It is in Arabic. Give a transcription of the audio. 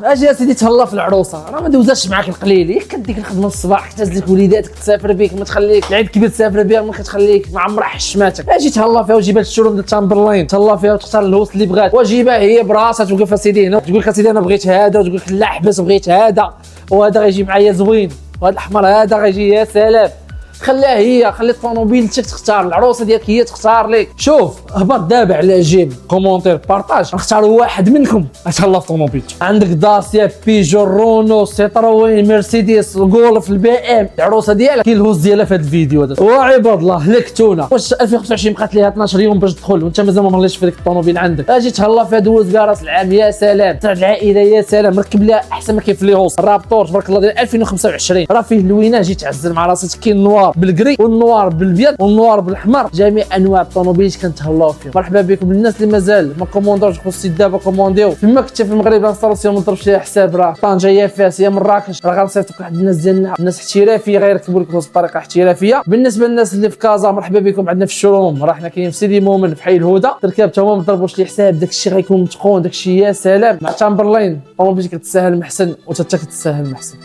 اجي اسيدي تهلا في العروسه، راه ما دوزاش معاك القليل، ياك كديك الخدمه الصباح كتهز لك وليداتك تسافر بيك، ما تخليك العيد كبير تسافر بها، ما كتخليك ما عمرها حشماتك. اجي تهلا فيها وجيب هاد الشروم ديال تامبرلاين، تهلا فيها وتختار الهوست اللي بغات، وجيبها هي براسها توقف اسيدي هنا تقول لك اسيدي انا بغيت هذا، وتقول لك لا حبس بغيت هذا، وهذا غيجي معايا زوين، وهذا الاحمر هذا غيجي يا سلام. خليها هي، خلي الطوموبيلتك تختار، العروسه ديالك هي تختار لك. شوف هبط دابا على جيم كومونتير بارطاج، نختاروا واحد منكم يتهلا في طوموبيلته. عندك داسيا، بيجو، رونو، سيتروين، مرسيدس، الجولف، البي ام. العروسه ديالك كاين الهوز ديالها في هذا الفيديو هذا. وعباد الله هلكتونا، واش 2025 بقات ليها 12 يوم باش تدخل وانت مازال ما مليتش في ديك الطوموبيل عندك؟ اجي تهلا فيها، دوز بها راس العام يا سلام، تاع العائله يا سلام، ركب لها احسن ما كاين في لي هوس. الرابطور تبارك الله ديال 2025 راه فيه اللوينه، جي تعزل مع راسك. كاين النوار بالكري والنوار بالابيض والنوار بالاحمر، جميع انواع الطوموبيل كنتهلاو فيهم. مرحبا بكم الناس اللي مازال ما كوموندوش، خصو دابا كومونديو. فيما كنت في المغرب انستالاسيون ما ضربش ليها حساب، راه طنجه يا فاس يا مراكش، راه غنصيفطوك واحد الناس ديالنا، الناس احترافيه غيركبوا لك بطريقه احترافيه. بالنسبه للناس اللي في كازا مرحبا بكم عندنا في الشوروم، راه حنا كاينين في سيدي مومن في حي الهدى. تركب تا هما ما ضربوش لي حساب، داكشي غيكون متقون، داكشي يا سلام. مع تامبرلاين طوموبيلتك كتسهل محسن وتا كتسهل محسن.